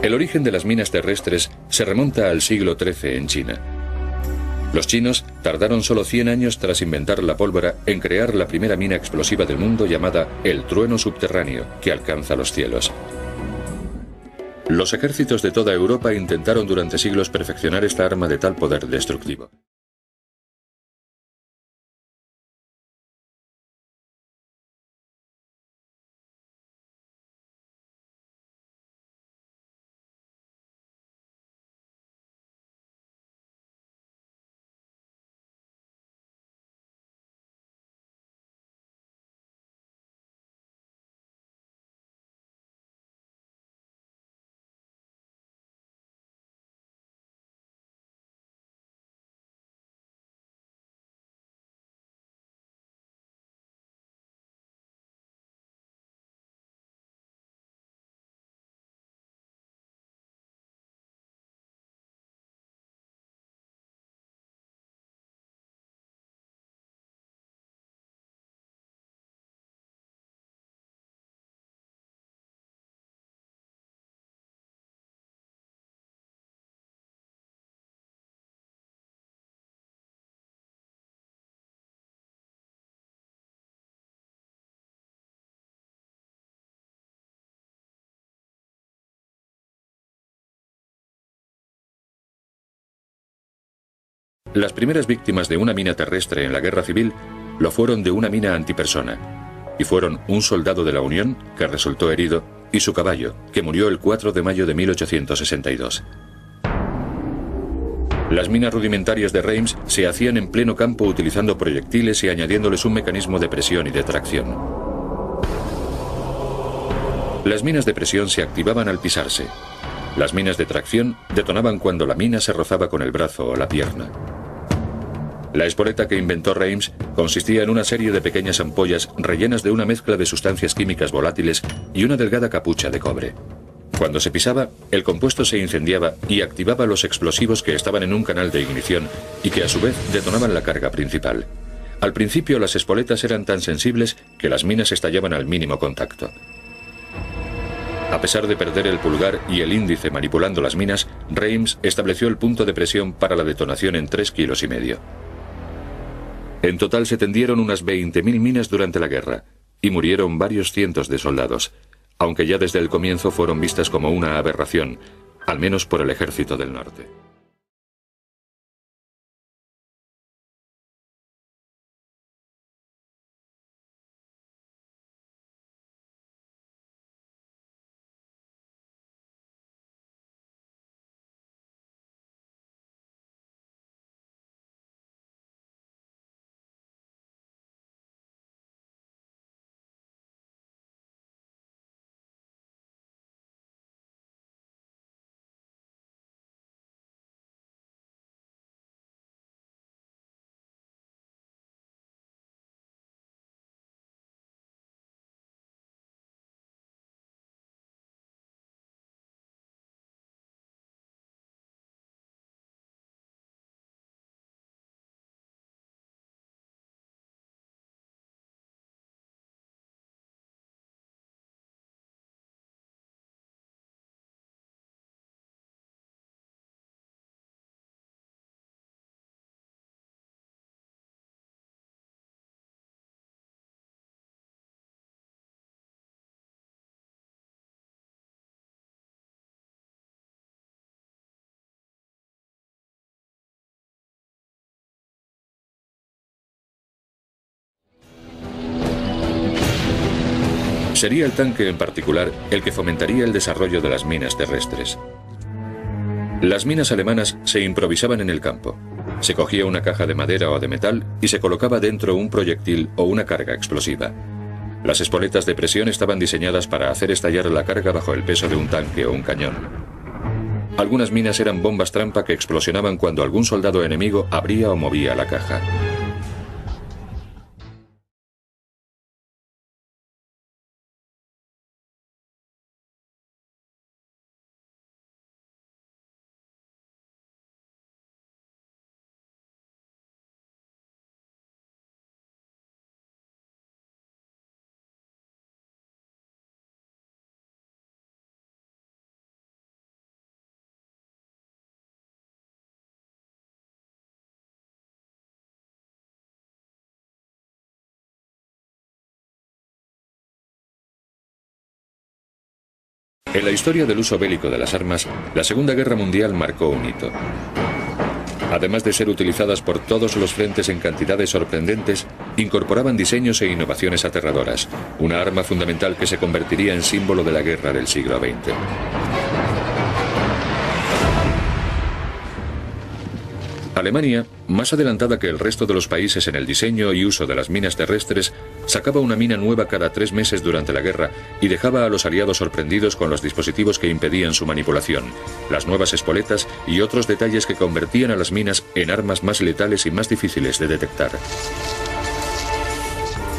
El origen de las minas terrestres se remonta al siglo XIII en China. Los chinos tardaron solo 100 años tras inventar la pólvora en crear la primera mina explosiva del mundo llamada el trueno subterráneo, que alcanza los cielos. Los ejércitos de toda Europa intentaron durante siglos perfeccionar esta arma de tal poder destructivo. Las primeras víctimas de una mina terrestre en la Guerra Civil lo fueron de una mina antipersona, y fueron un soldado de la Unión, que resultó herido, y su caballo, que murió el 4 de mayo de 1862. Las minas rudimentarias de Reims se hacían en pleno campo utilizando proyectiles y añadiéndoles un mecanismo de presión y de tracción. Las minas de presión se activaban al pisarse. Las minas de tracción detonaban cuando la mina se rozaba con el brazo o la pierna. La espoleta que inventó Reims consistía en una serie de pequeñas ampollas rellenas de una mezcla de sustancias químicas volátiles y una delgada capucha de cobre. Cuando se pisaba, el compuesto se incendiaba y activaba los explosivos que estaban en un canal de ignición y que a su vez detonaban la carga principal. Al principio las espoletas eran tan sensibles que las minas estallaban al mínimo contacto. A pesar de perder el pulgar y el índice manipulando las minas, Reims estableció el punto de presión para la detonación en 3,5 kilos. En total se tendieron unas 20.000 minas durante la guerra, y murieron varios cientos de soldados, aunque ya desde el comienzo fueron vistas como una aberración, al menos por el ejército del norte. Sería el tanque en particular el que fomentaría el desarrollo de las minas terrestres. Las minas alemanas se improvisaban en el campo. Se cogía una caja de madera o de metal y se colocaba dentro un proyectil o una carga explosiva. Las espoletas de presión estaban diseñadas para hacer estallar la carga bajo el peso de un tanque o un cañón. Algunas minas eran bombas trampa que explosionaban cuando algún soldado enemigo abría o movía la caja. En la historia del uso bélico de las armas, la Segunda Guerra Mundial marcó un hito. Además de ser utilizadas por todos los frentes en cantidades sorprendentes, incorporaban diseños e innovaciones aterradoras, una arma fundamental que se convertiría en símbolo de la guerra del siglo XX. Alemania, más adelantada que el resto de los países en el diseño y uso de las minas terrestres, sacaba una mina nueva cada 3 meses durante la guerra y dejaba a los aliados sorprendidos con los dispositivos que impedían su manipulación, las nuevas espoletas y otros detalles que convertían a las minas en armas más letales y más difíciles de detectar.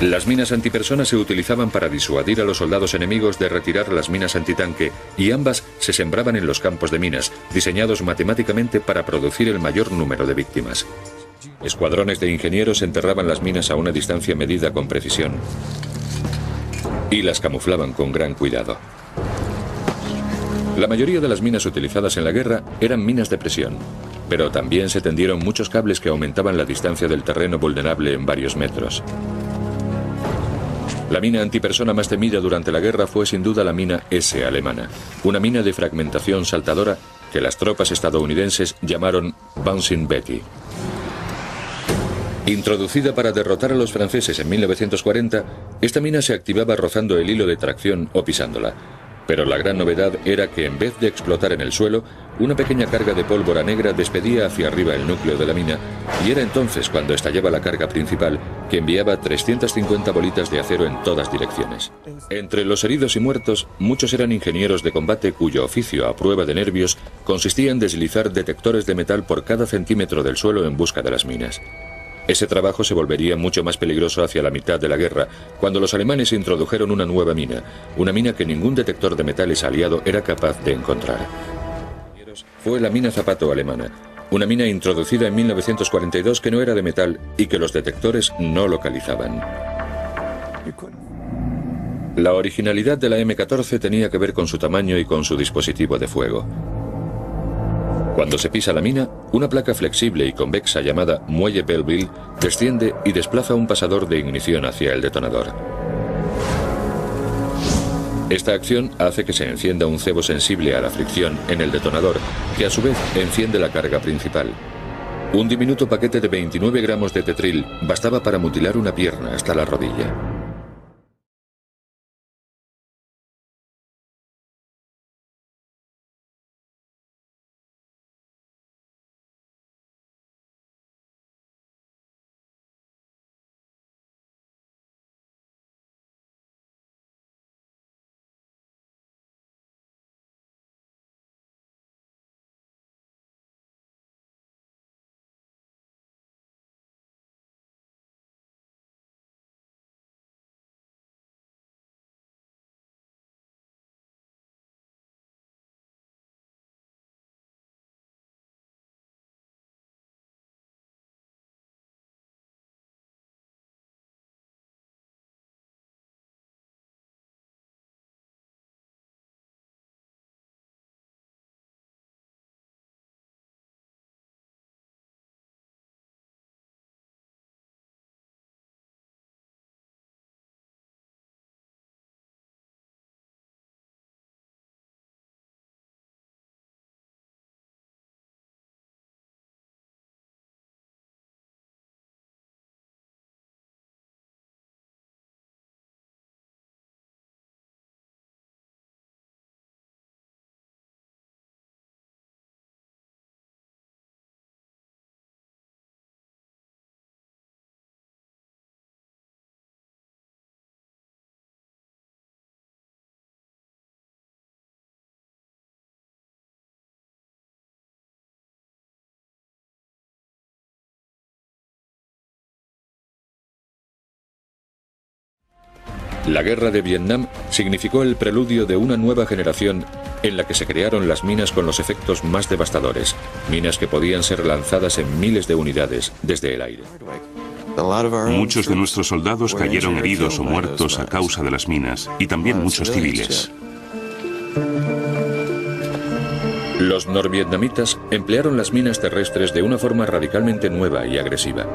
Las minas antipersona se utilizaban para disuadir a los soldados enemigos de retirar las minas antitanque, y ambas se sembraban en los campos de minas, diseñados matemáticamente para producir el mayor número de víctimas. Escuadrones de ingenieros enterraban las minas a una distancia medida con precisión y las camuflaban con gran cuidado. La mayoría de las minas utilizadas en la guerra eran minas de presión, pero también se tendieron muchos cables que aumentaban la distancia del terreno vulnerable en varios metros. La mina antipersona más temida durante la guerra fue sin duda la mina S alemana, una mina de fragmentación saltadora que las tropas estadounidenses llamaron Bouncing Betty. Introducida para derrotar a los franceses en 1940, esta mina se activaba rozando el hilo de tracción o pisándola. Pero la gran novedad era que en vez de explotar en el suelo, una pequeña carga de pólvora negra despedía hacia arriba el núcleo de la mina, y era entonces cuando estallaba la carga principal, que enviaba 350 bolitas de acero en todas direcciones. Entre los heridos y muertos, muchos eran ingenieros de combate cuyo oficio, a prueba de nervios, consistía en deslizar detectores de metal por cada centímetro del suelo en busca de las minas. Ese trabajo se volvería mucho más peligroso hacia la mitad de la guerra, cuando los alemanes introdujeron una nueva mina, una mina que ningún detector de metales aliado era capaz de encontrar. Fue la mina Zapato alemana, una mina introducida en 1942 que no era de metal y que los detectores no localizaban. La originalidad de la M14 tenía que ver con su tamaño y con su dispositivo de fuego. Cuando se pisa la mina, una placa flexible y convexa llamada muelle Belleville desciende y desplaza un pasador de ignición hacia el detonador. Esta acción hace que se encienda un cebo sensible a la fricción en el detonador, que a su vez enciende la carga principal. Un diminuto paquete de 29 gramos de tetril bastaba para mutilar una pierna hasta la rodilla. La guerra de Vietnam significó el preludio de una nueva generación en la que se crearon las minas con los efectos más devastadores, minas que podían ser lanzadas en miles de unidades desde el aire. Muchos de nuestros soldados cayeron heridos o muertos a causa de las minas, y también muchos civiles. Los norvietnamitas emplearon las minas terrestres de una forma radicalmente nueva y agresiva.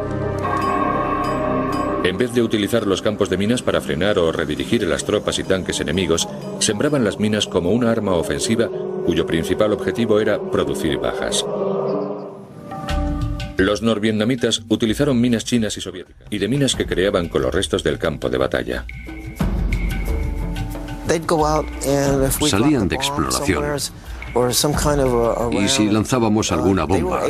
En vez de utilizar los campos de minas para frenar o redirigir las tropas y tanques enemigos, sembraban las minas como una arma ofensiva cuyo principal objetivo era producir bajas. Los norvietnamitas utilizaron minas chinas y soviéticas y de minas que creaban con los restos del campo de batalla. Salían de exploración y si lanzábamos alguna bomba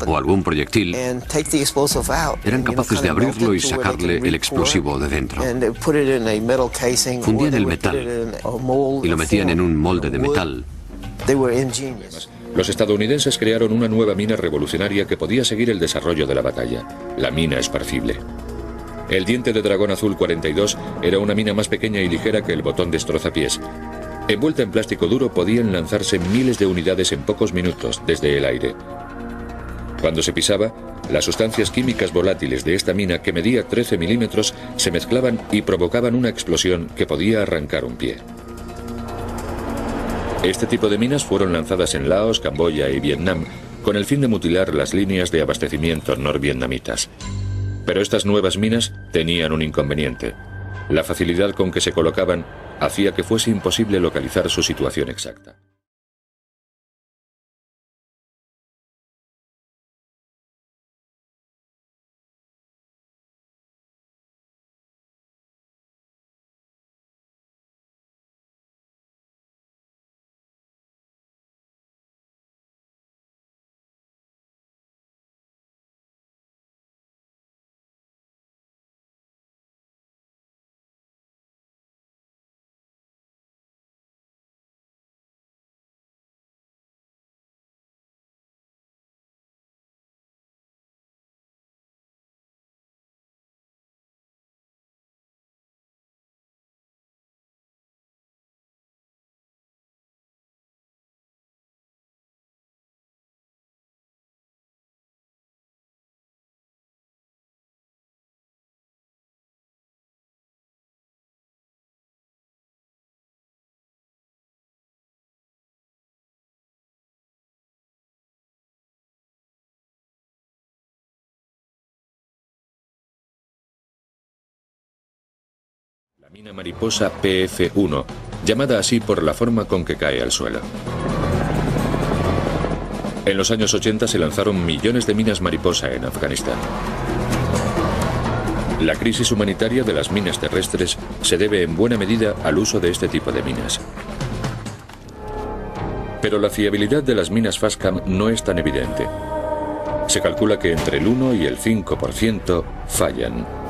o algún proyectil, eran capaces de abrirlo y sacarle el explosivo de dentro. Fundían el metal y lo metían en un molde de metal. Los estadounidenses crearon una nueva mina revolucionaria que podía seguir el desarrollo de la batalla, la mina esparcible. El diente de dragón azul 42 era una mina más pequeña y ligera que el botón destrozapiés. Envuelta en plástico duro podían lanzarse miles de unidades en pocos minutos desde el aire. Cuando se pisaba, las sustancias químicas volátiles de esta mina, que medía 13 milímetros, se mezclaban y provocaban una explosión que podía arrancar un pie. Este tipo de minas fueron lanzadas en Laos, Camboya y Vietnam con el fin de mutilar las líneas de abastecimiento norvietnamitas. Pero estas nuevas minas tenían un inconveniente. La facilidad con que se colocaban hacía que fuese imposible localizar su situación exacta. La mina mariposa PF-1, llamada así por la forma con que cae al suelo. En los años 80 se lanzaron millones de minas mariposa en Afganistán. La crisis humanitaria de las minas terrestres se debe en buena medida al uso de este tipo de minas. Pero la fiabilidad de las minas FASCAM no es tan evidente. Se calcula que entre el 1 y el 5% fallan.